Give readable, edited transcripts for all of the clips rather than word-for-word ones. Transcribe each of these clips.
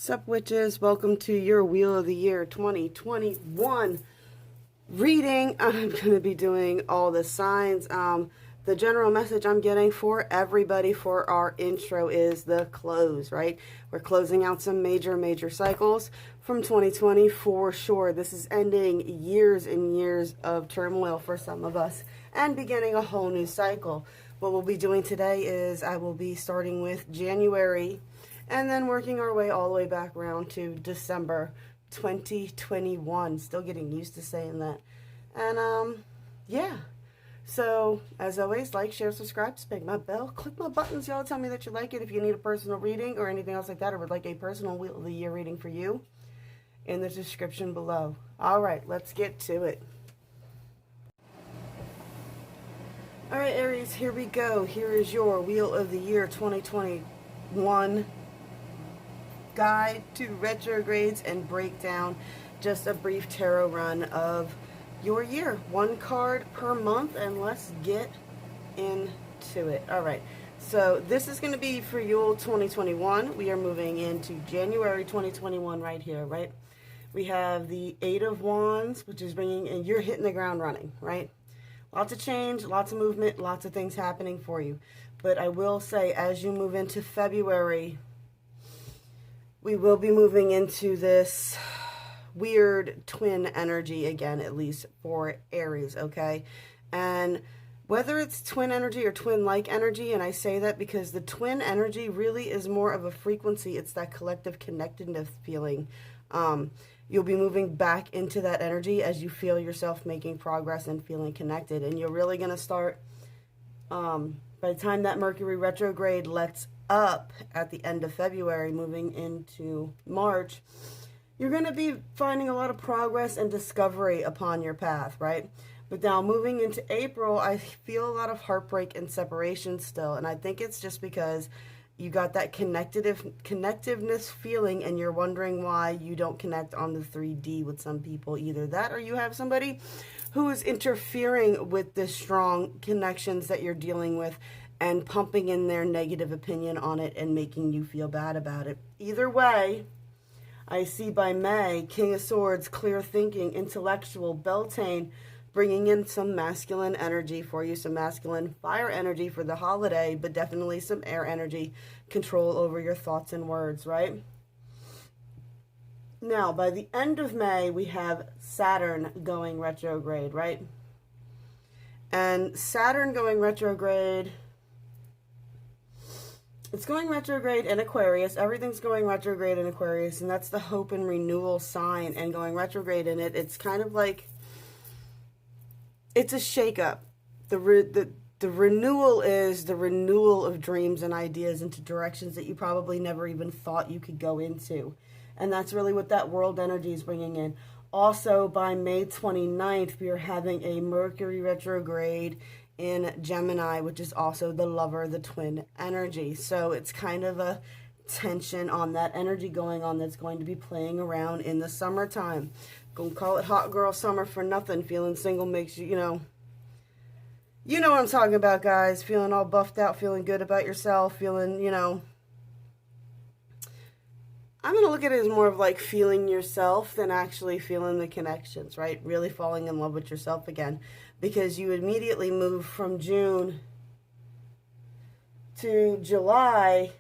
Sup witches, welcome to your Wheel of the Year 2021 reading. I'm going to be doing all the signs. The general message I'm getting for everybody for our intro is the close, right? We're closing out some major cycles from 2020 for sure. This is ending years and years of turmoil for some of us and beginning a whole new cycle. What we'll be doing today is I will be starting with January and then working our way all the way back around to December 2021. Still getting used to saying that. And, yeah. So, as always, like, share, subscribe, spank my bell, click my buttons. Y'all tell me that you like it. If you need a personal reading or anything else like that, or would like a personal Wheel of the Year reading for you, in the description below. All right, let's get to it. All right, Aries, here we go. Here is your Wheel of the Year 2021 guide to retrogrades and breakdown. Just a brief tarot run of your year. One card per month, and let's get into it. All right, so this is going to be for Yule 2021. We are moving into January 2021 right here, right? We have the Eight of Wands, which is bringing, and you're hitting the ground running, right? Lots of change, lots of movement, lots of things happening for you. But I will say, as you move into February, we will be moving into this weird twin energy again, at least for Aries, okay? And whether it's twin energy or twin-like energy, and I say that because the twin energy really is more of a frequency. It's that collective connectedness feeling. You'll be moving back into that energy as you feel yourself making progress and feeling connected. And you're really going to start, by the time that Mercury retrograde lets up at the end of February, moving into March, you're going to be finding a lot of progress and discovery upon your path, right? But now moving into April, I feel a lot of heartbreak and separation still. And I think it's just because you got that connectiveness feeling and you're wondering why you don't connect on the 3D with some people. Either that or you have somebody who is interfering with the strong connections that you're dealing with and pumping in their negative opinion on it and making you feel bad about it. Either way, I see by May, King of Swords, clear thinking, intellectual, Beltane, bringing in some masculine energy for you, some masculine fire energy for the holiday, but definitely some air energy, control over your thoughts and words, right? Now, by the end of May, we have Saturn going retrograde, right? And Saturn going retrograde, it's going retrograde in Aquarius. Everything's going retrograde in Aquarius, and that's the hope and renewal sign. And going retrograde in it, it's kind of like, it's a shakeup. The renewal is the renewal of dreams and ideas into directions that you probably never even thought you could go into. And that's really what that world energy is bringing in. Also, by May 29th, we are having a Mercury retrograde in Gemini, which is also the lover, the twin energy. So it's kind of a tension on that energy going on that's going to be playing around in the summertime. Gonna call it hot girl summer for nothing. Feeling single makes you, you know what I'm talking about, guys. Feeling all buffed out, feeling good about yourself, feeling, I'm going to look at it as more of like feeling yourself than actually feeling the connections, right? Really falling in love with yourself again. Because you immediately move from June to July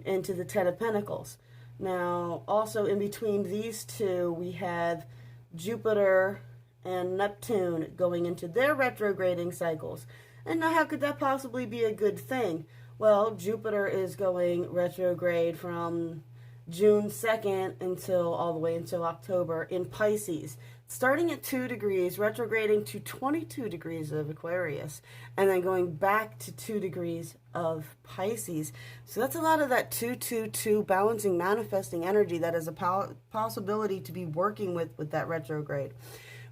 into the Ten of Pentacles. Now, also in between these two, we have Jupiter and Neptune going into their retrograding cycles. And now how could that possibly be a good thing? Well, Jupiter is going retrograde from June 2nd until all the way until October in Pisces, starting at 2 degrees, retrograding to 22 degrees of Aquarius, and then going back to 2 degrees of Pisces. So that's a lot of that 2-2-2 balancing, manifesting energy that is a possibility to be working with that retrograde.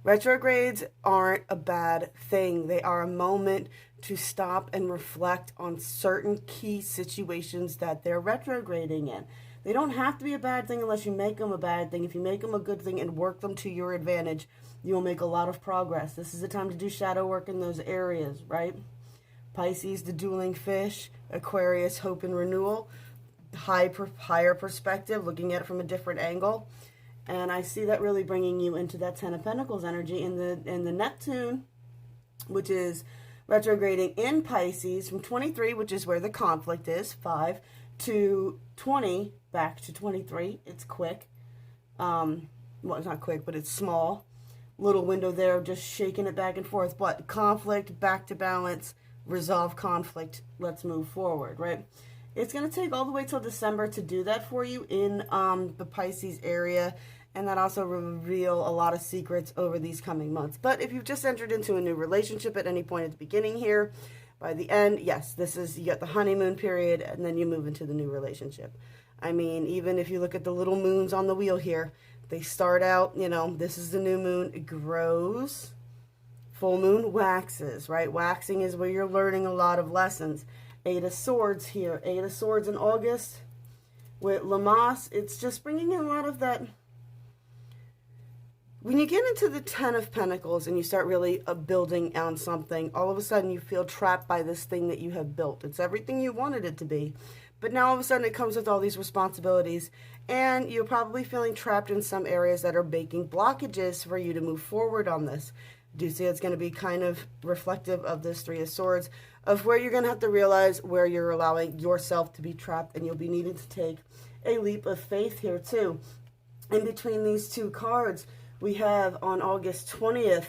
Retrogrades aren't a bad thing. They are a moment to stop and reflect on certain key situations that they're retrograding in. They don't have to be a bad thing unless you make them a bad thing. If you make them a good thing and work them to your advantage, you will make a lot of progress. This is the time to do shadow work in those areas, right? Pisces, the dueling fish. Aquarius, hope and renewal. higher perspective, looking at it from a different angle. And I see that really bringing you into that Ten of Pentacles energy in the Neptune, which is retrograding in Pisces from 23, which is where the conflict is, 5 to 20, back to 23. It's quick. Well, it's not quick, but it's small. Little window there, just shaking it back and forth. But conflict, back to balance, resolve conflict, let's move forward, right? It's going to take all the way till December to do that for you in the Pisces area, and that also reveal a lot of secrets over these coming months. But if you've just entered into a new relationship at any point at the beginning here, by the end, yes, this is, you got the honeymoon period, and then you move into the new relationship. I mean, even if you look at the little moons on the wheel here, they start out, you know, this is the new moon, it grows, full moon waxes, right? Waxing is where you're learning a lot of lessons. 8 of Swords here, 8 of Swords in August with Lamas. It's just bringing in a lot of that. When you get into the 10 of Pentacles and you start really building on something, all of a sudden you feel trapped by this thing that you have built. It's everything you wanted it to be. But now all of a sudden it comes with all these responsibilities, and you're probably feeling trapped in some areas that are making blockages for you to move forward on this. Do you see it's going to be kind of reflective of this 3 of Swords, of where you're going to have to realize where you're allowing yourself to be trapped, and you'll be needing to take a leap of faith here too. In between these two cards, we have on August 20th,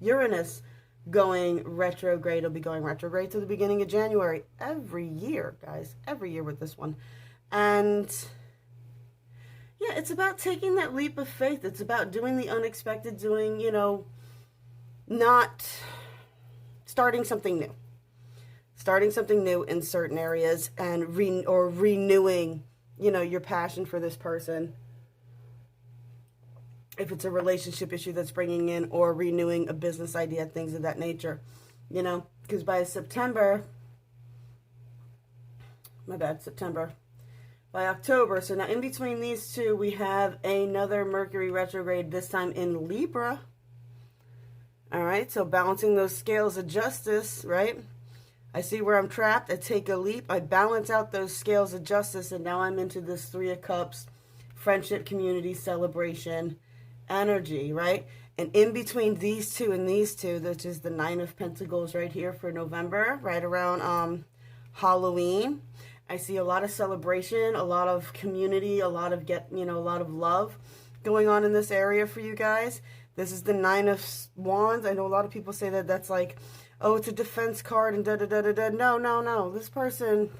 Uranus going retrograde. It'll be going retrograde to the beginning of January every year, guys, every year with this one. And yeah, it's about taking that leap of faith. It's about doing the unexpected, doing, you know, not starting something new. Starting something new in certain areas, and renewing, you know, your passion for this person. If it's a relationship issue that's bringing in, or renewing a business idea, things of that nature, you know, because by September, by October, so now in between these two, we have another Mercury retrograde, this time in Libra. All right, so balancing those scales of justice, right? I see where I'm trapped, I take a leap, I balance out those scales of justice, and now I'm into this 3 of Cups, friendship, community, celebration energy, right? And in between these two and these two, which is the 9 of Pentacles right here for November, right around Halloween, I see a lot of celebration, a lot of community, a lot of a lot of love going on in this area for you guys. This is the 9 of Wands. I know a lot of people say that that's like, oh, it's a defense card and da-da-da-da-da. No. This person,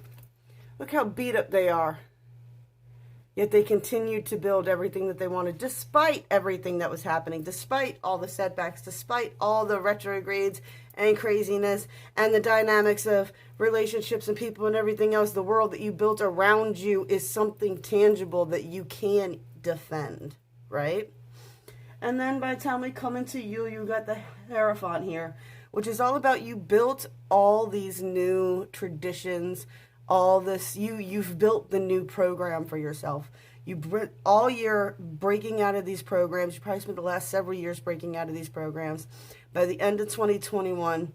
look how beat up they are. Yet they continued to build everything that they wanted, despite everything that was happening, despite all the setbacks, despite all the retrogrades and craziness and the dynamics of relationships and people and everything else. The world that you built around you is something tangible that you can defend, right? And then by the time we come into you got the Hierophant here, which is all about you built all these new traditions, all this, you've built the new program for yourself. All year breaking out of these programs. You probably spent the last several years breaking out of these programs. By the end of 2021,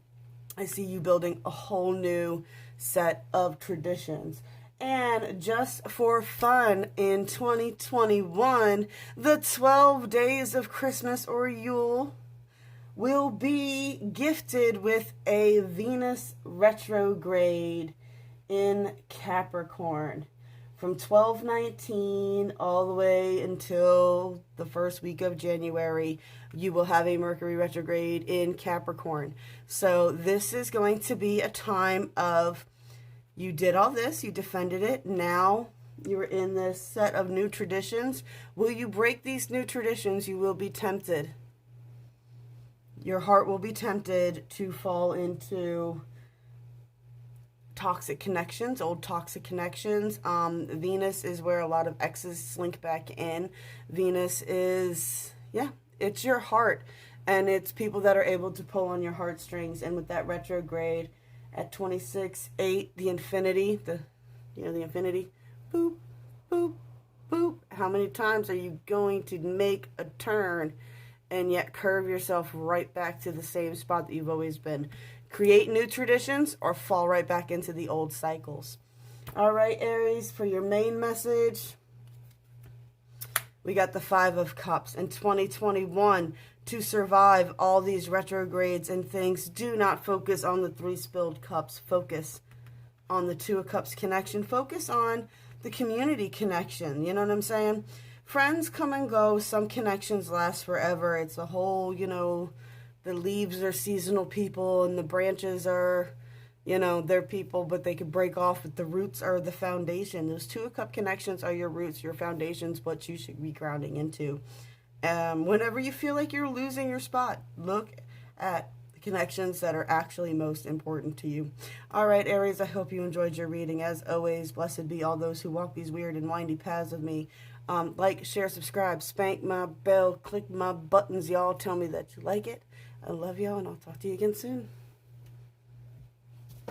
I see you building a whole new set of traditions. And just for fun, in 2021, the 12 days of Christmas or Yule will be gifted with a Venus retrograde in Capricorn. From 12/19 all the way until the first week of January, you will have a Mercury retrograde in Capricorn. So this is going to be a time of, you did all this, you defended it, now you're in this set of new traditions. Will you break these new traditions? You will be tempted. Your heart will be tempted to fall into toxic connections, old toxic connections. Venus is where a lot of exes slink back in. Venus is, yeah, it's your heart, and it's people that are able to pull on your heartstrings. And with that retrograde at 26/8, the infinity, the infinity, boop, boop, boop. How many times are you going to make a turn and yet curve yourself right back to the same spot that you've always been? Create new traditions or fall right back into the old cycles. All right, Aries, for your main message, we got the Five of Cups. In 2021, to survive all these retrogrades and things, do not focus on the 3 spilled cups. Focus on the 2 of Cups connection. Focus on the community connection. You know what I'm saying? Friends come and go. Some connections last forever. It's a whole, you know, the leaves are seasonal people and the branches are, you know, they're people, but they could break off, but the roots are the foundation. Those 2 of Cup connections are your roots, your foundations, what you should be grounding into. Whenever you feel like you're losing your spot, look at the connections that are actually most important to you. All right, Aries, I hope you enjoyed your reading. As always, blessed be all those who walk these weird and windy paths with me. Like, share, subscribe, spank my bell, click my buttons, y'all. Tell me that you like it. I love y'all, and I'll talk to you again soon.